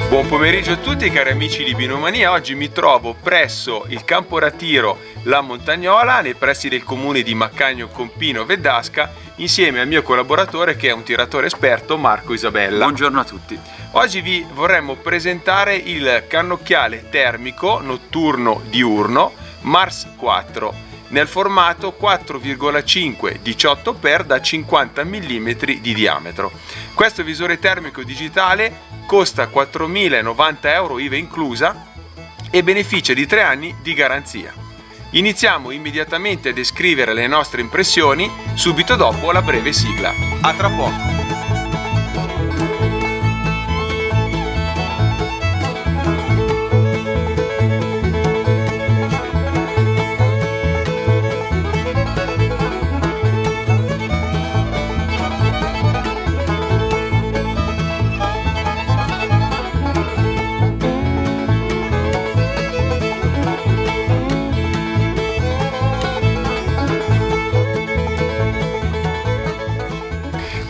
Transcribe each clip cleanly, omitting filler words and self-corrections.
Buon pomeriggio a tutti cari amici di Binomania. Oggi mi trovo presso il campo Ratiro La Montagnola, nei pressi del comune di Maccagno Compino Veddasca, insieme al mio collaboratore che è un tiratore esperto, Marco Isabella. Buongiorno a tutti. Oggi vi vorremmo presentare il cannocchiale termico notturno diurno Mars 4 nel formato 4,5 18x da 50 mm di diametro. Questo visore termico digitale costa 4.090 euro IVA inclusa e beneficia di 3 anni di garanzia. Iniziamo immediatamente a descrivere le nostre impressioni subito dopo la breve sigla. A tra poco!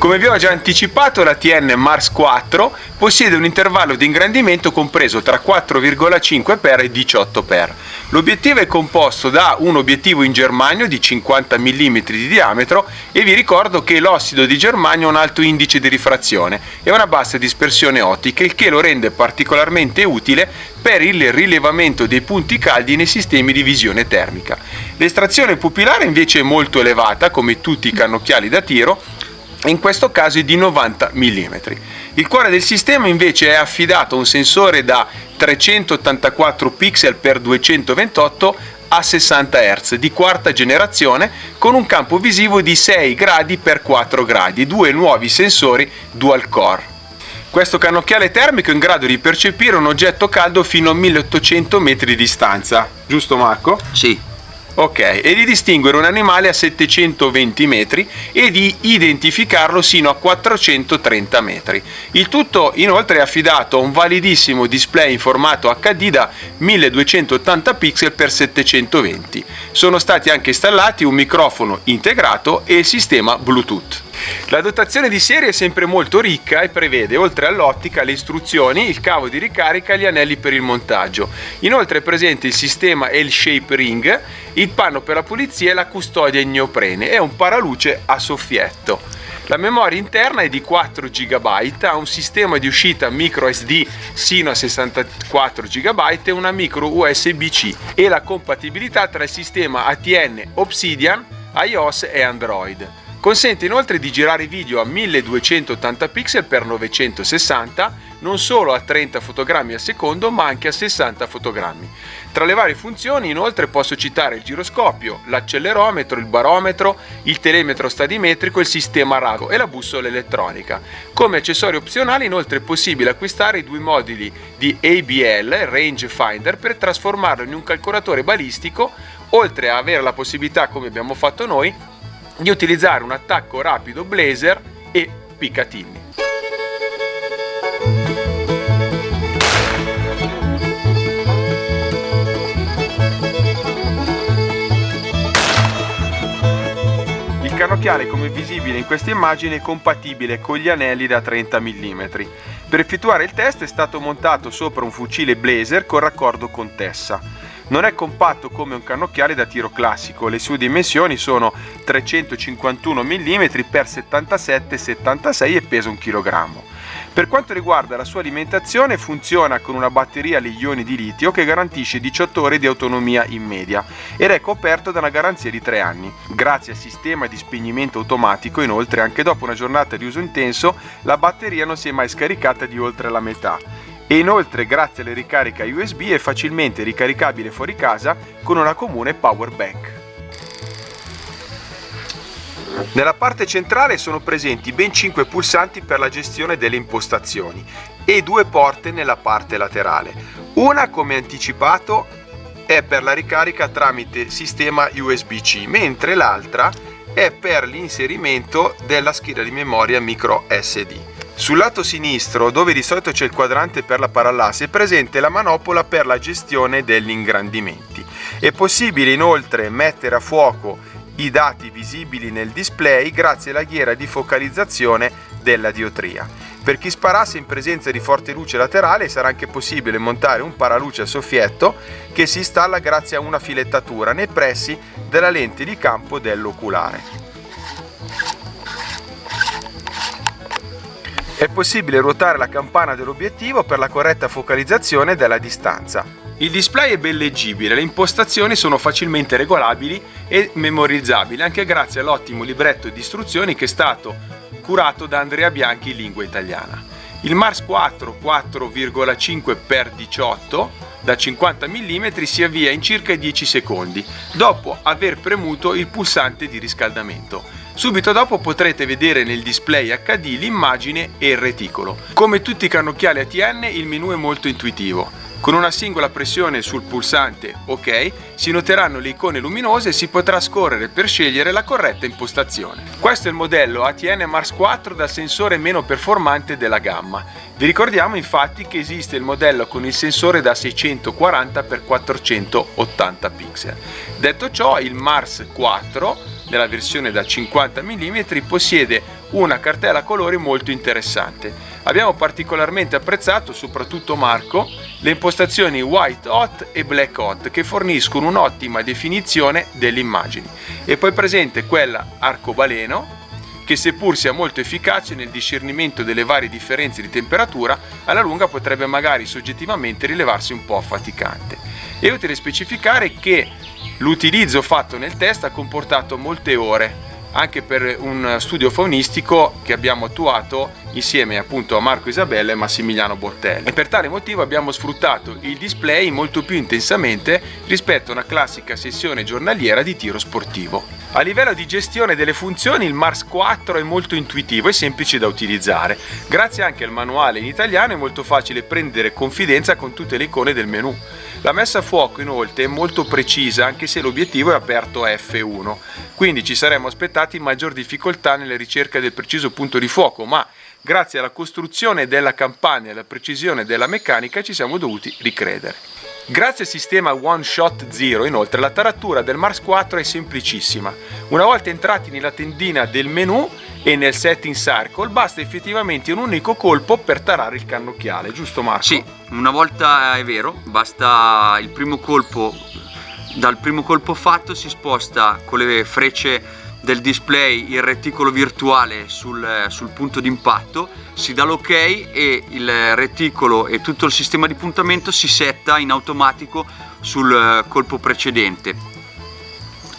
Come vi ho già anticipato, la TN Mars 4 possiede un intervallo di ingrandimento compreso tra 4,5x e 18x. L'obiettivo è composto da un obiettivo in germanio di 50 mm di diametro e vi ricordo che l'ossido di germanio ha un alto indice di rifrazione e una bassa dispersione ottica, il che lo rende particolarmente utile per il rilevamento dei punti caldi nei sistemi di visione termica. L'estrazione pupillare invece è molto elevata, come tutti i cannocchiali da tiro, in questo caso è di 90 mm. Il cuore del sistema invece è affidato a un sensore da 384 pixel x 228 a 60 Hz di quarta generazione con un campo visivo di 6 gradi x 4 gradi, due nuovi sensori dual core. Questo cannocchiale termico è in grado di percepire un oggetto caldo fino a 1800 metri di distanza, giusto Marco? Sì. Ok, e di distinguere un animale a 720 metri e di identificarlo sino a 430 metri. Il tutto inoltre è affidato a un validissimo display in formato HD da 1280 pixel x 720. Sono stati anche installati un microfono integrato e il sistema Bluetooth. La dotazione di serie è sempre molto ricca e prevede, oltre all'ottica, le istruzioni, il cavo di ricarica e gli anelli per il montaggio. Inoltre è presente il sistema L-Shape Ring, il panno per la pulizia e la custodia in neoprene e un paraluce a soffietto. La memoria interna è di 4 GB, ha un sistema di uscita micro SD sino a 64 GB e una micro USB-C e la compatibilità tra il sistema ATN Obsidian, iOS e Android. Consente inoltre di girare video a 1280 pixel x 960, non solo a 30 fotogrammi al secondo ma anche a 60 fotogrammi. Tra le varie funzioni inoltre posso citare il giroscopio, l'accelerometro, il barometro, il telemetro stadimetrico, il sistema RAGO e la bussola elettronica. Come accessorio opzionale inoltre è possibile acquistare i due moduli di ABL, Range Finder, per trasformarlo in un calcolatore balistico, oltre a avere la possibilità, come abbiamo fatto noi, di utilizzare un attacco rapido blazer e Picatinny. Il cannocchiale, come visibile in questa immagine, è compatibile con gli anelli da 30 mm. Per effettuare il test è stato montato sopra un fucile blazer con raccordo con tessa. Non è compatto come un cannocchiale da tiro classico, le sue dimensioni sono 351 mm x 77-76 e pesa 1 kg. Per quanto riguarda la sua alimentazione, funziona con una batteria a ioni di litio che garantisce 18 ore di autonomia in media ed è coperto da una garanzia di 3 anni. Grazie al sistema di spegnimento automatico, inoltre, anche dopo una giornata di uso intenso, la batteria non si è mai scaricata di oltre la metà. E inoltre, grazie alle ricariche USB, è facilmente ricaricabile fuori casa con una comune power bank. Nella parte centrale sono presenti ben 5 pulsanti per la gestione delle impostazioni e 2 porte nella parte laterale. Una, come anticipato, è per la ricarica tramite sistema USB-C, mentre l'altra è per l'inserimento della scheda di memoria micro SD. Sul lato sinistro, dove di solito c'è il quadrante per la parallasse, è presente la manopola per la gestione degli ingrandimenti. È possibile inoltre mettere a fuoco i dati visibili nel display grazie alla ghiera di focalizzazione della diotria. Per chi sparasse in presenza di forte luce laterale sarà anche possibile montare un paraluce a soffietto che si installa grazie a una filettatura nei pressi della lente di campo dell'oculare. È possibile ruotare la campana dell'obiettivo per la corretta focalizzazione della distanza. Il display è ben leggibile, le impostazioni sono facilmente regolabili e memorizzabili anche grazie all'ottimo libretto di istruzioni che è stato curato da Andrea Bianchi in lingua italiana. Il Mars 4 4,5x18 da 50 mm si avvia in circa 10 secondi dopo aver premuto il pulsante di riscaldamento. Subito dopo potrete vedere nel display HD l'immagine e il reticolo. Come tutti i cannocchiali ATN, il menu è molto intuitivo. Con una singola pressione sul pulsante OK si noteranno le icone luminose e si potrà scorrere per scegliere la corretta impostazione. Questo è il modello ATN Mars 4 dal sensore meno performante della gamma. Vi ricordiamo infatti che esiste il modello con il sensore da 640x480 pixel. Detto ciò, il Mars 4 nella versione da 50 mm possiede una cartella colori molto interessante. Abbiamo particolarmente apprezzato, soprattutto Marco, le impostazioni White Hot e Black Hot che forniscono un'ottima definizione delle immagini. E poi presente quella arcobaleno che, seppur sia molto efficace nel discernimento delle varie differenze di temperatura, alla lunga potrebbe magari soggettivamente rilevarsi un po' affaticante. È utile specificare che l'utilizzo fatto nel test ha comportato molte ore, anche per un studio faunistico che abbiamo attuato insieme appunto a Marco Isabella e Massimiliano Bortelli, e per tale motivo abbiamo sfruttato il display molto più intensamente rispetto a una classica sessione giornaliera di tiro sportivo. A livello di gestione delle funzioni il Mars 4 è molto intuitivo e semplice da utilizzare. Grazie anche al manuale in italiano è molto facile prendere confidenza con tutte le icone del menu. La messa a fuoco inoltre è molto precisa anche se l'obiettivo è aperto a F1, quindi ci saremmo aspettati maggior difficoltà nella ricerca del preciso punto di fuoco, ma grazie alla costruzione della campana e alla precisione della meccanica ci siamo dovuti ricredere. Grazie al sistema One Shot Zero, inoltre, la taratura del Mars 4 è semplicissima. Una volta entrati nella tendina del menu e nel setting circle, basta effettivamente un unico colpo per tarare il cannocchiale, giusto Marco? Sì, una volta è vero, basta il primo colpo, dal primo colpo fatto si sposta con le frecce del display il reticolo virtuale sul punto di impatto, si dà l'ok e il reticolo e tutto il sistema di puntamento si setta in automatico sul colpo precedente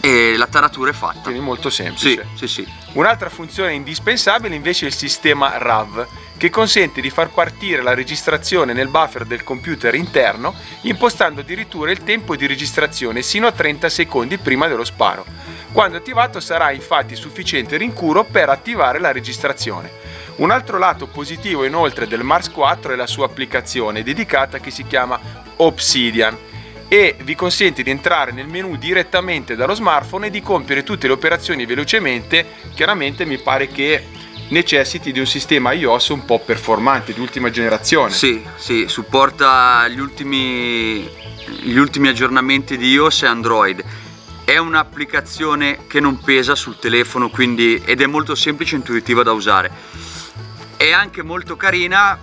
e la taratura è fatta. Quindi molto semplice. Sì. Un'altra funzione indispensabile invece è il sistema RAV, che consente di far partire la registrazione nel buffer del computer interno, impostando addirittura il tempo di registrazione sino a 30 secondi prima dello sparo. Quando attivato sarà infatti sufficiente rincuro per attivare la registrazione. Un altro lato positivo inoltre del Mars 4 è la sua applicazione dedicata che si chiama Obsidian e vi consente di entrare nel menu direttamente dallo smartphone e di compiere tutte le operazioni velocemente. Chiaramente mi pare che necessiti di un sistema iOS un po' performante, di ultima generazione. Sì, supporta gli ultimi aggiornamenti di iOS e Android. È un'applicazione che non pesa sul telefono, quindi, ed è molto semplice e intuitiva da usare. È anche molto carina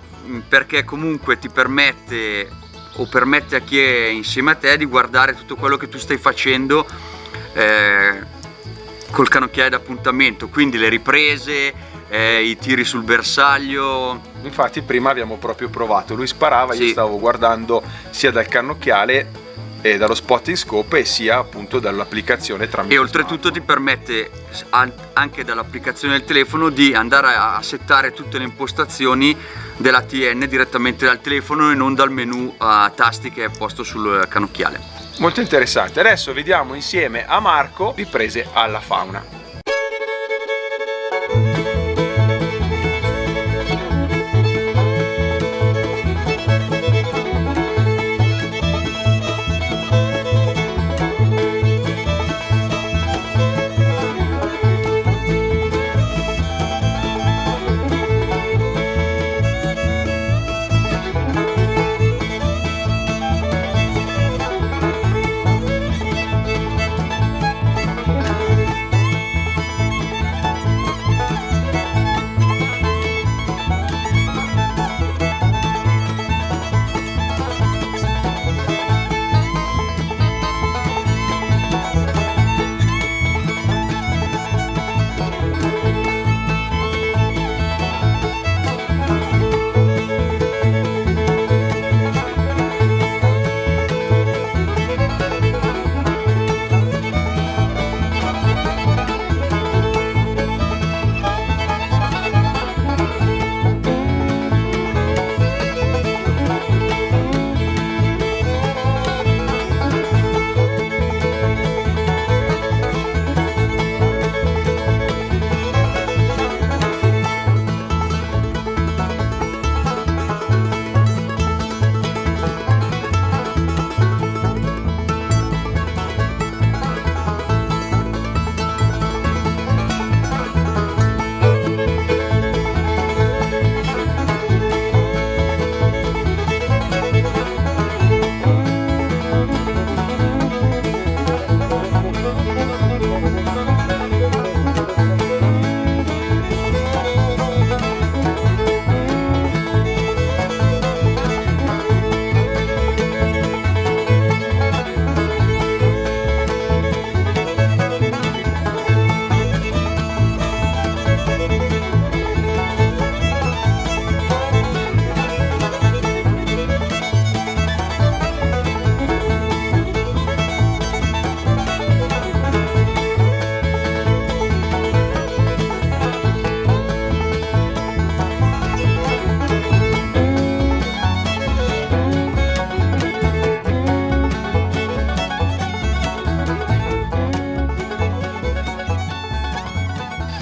perché comunque ti permette a chi è insieme a te di guardare tutto quello che tu stai facendo col cannocchiale d'appuntamento, quindi le riprese, i tiri sul bersaglio. Infatti prima abbiamo proprio provato, lui sparava, io stavo guardando sia dal cannocchiale e dallo spotting scope e sia appunto dall'applicazione tramite e oltretutto ti permette anche dall'applicazione del telefono di andare a settare tutte le impostazioni della TN direttamente dal telefono e non dal menu a tasti che è posto sul cannocchiale. Molto interessante. Adesso vediamo insieme a Marco riprese alla fauna.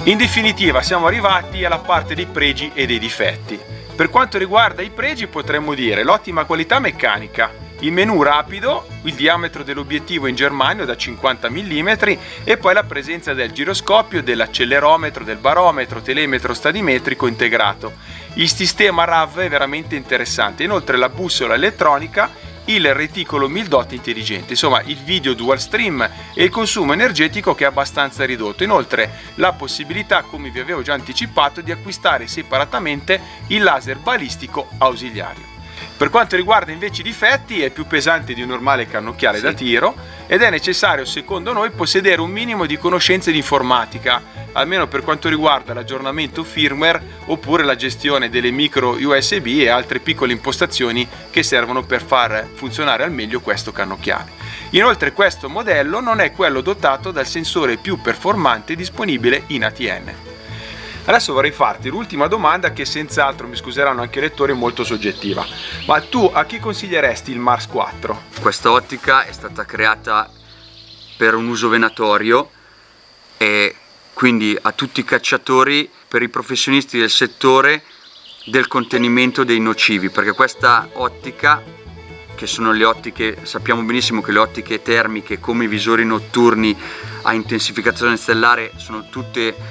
In definitiva siamo arrivati alla parte dei pregi e dei difetti. Per quanto riguarda i pregi potremmo dire l'ottima qualità meccanica, il menu rapido, il diametro dell'obiettivo in germanio da 50 mm e poi la presenza del giroscopio, dell'accelerometro, del barometro, telemetro stadimetrico integrato. Il sistema RAV è veramente interessante, inoltre la bussola elettronica, il reticolo 1000 dot intelligente, insomma il video dual stream e il consumo energetico che è abbastanza ridotto, inoltre la possibilità, come vi avevo già anticipato, di acquistare separatamente il laser balistico ausiliario. Per quanto riguarda invece i difetti, è più pesante di un normale cannocchiale da tiro ed è necessario, secondo noi, possedere un minimo di conoscenze di informatica, almeno per quanto riguarda l'aggiornamento firmware oppure la gestione delle micro USB e altre piccole impostazioni che servono per far funzionare al meglio questo cannocchiale. Inoltre questo modello non è quello dotato dal sensore più performante disponibile in ATN. Adesso vorrei farti l'ultima domanda che senz'altro, mi scuseranno anche i lettori, è molto soggettiva. Ma tu a chi consiglieresti il Mars 4? Questa ottica è stata creata per un uso venatorio e quindi a tutti i cacciatori, per i professionisti del settore del contenimento dei nocivi, perché questa ottica, che sono le ottiche, sappiamo benissimo che le ottiche termiche come i visori notturni a intensificazione stellare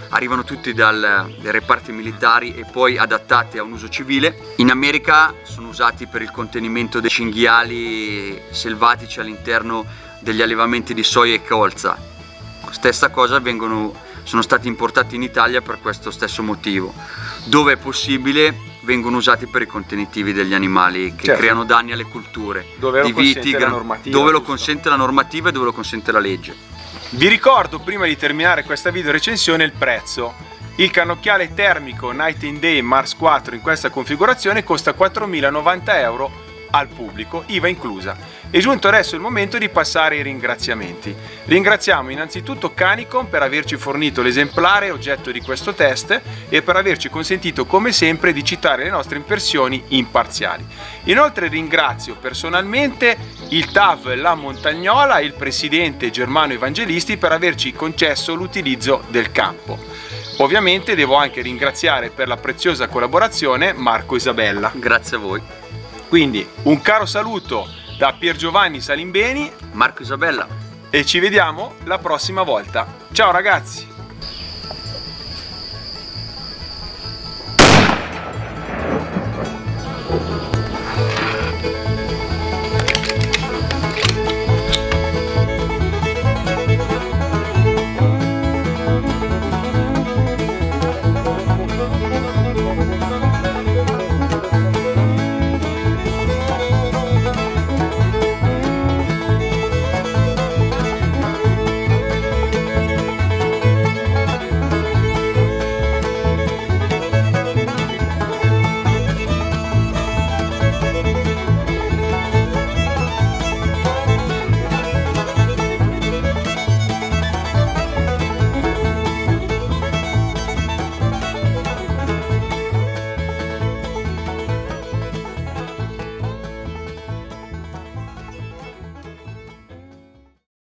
arrivano tutti dai reparti militari e poi adattate a un uso civile. In America sono usati per il contenimento dei cinghiali selvatici all'interno degli allevamenti di soia e colza. Stessa cosa, sono stati importati in Italia per questo stesso motivo. Dove è possibile vengono usati per i contenitivi degli animali che creano danni alle culture, dove lo consente la normativa, dove lo consente la normativa e dove lo consente la legge. Vi ricordo, prima di terminare questa video recensione, il prezzo. Il cannocchiale termico Night and Day Mars 4 in questa configurazione costa 4.090 euro al pubblico, IVA inclusa. È giunto adesso il momento di passare ai ringraziamenti. Ringraziamo innanzitutto Canicom per averci fornito l'esemplare oggetto di questo test e per averci consentito come sempre di citare le nostre impressioni imparziali. Inoltre ringrazio personalmente il TAV La Montagnola e il presidente Germano Evangelisti per averci concesso l'utilizzo del campo. Ovviamente devo anche ringraziare per la preziosa collaborazione Marco Isabella. Grazie a voi. Quindi un caro saluto da Pier Giovanni Salimbeni, Marco Isabella, e ci vediamo la prossima volta. Ciao ragazzi!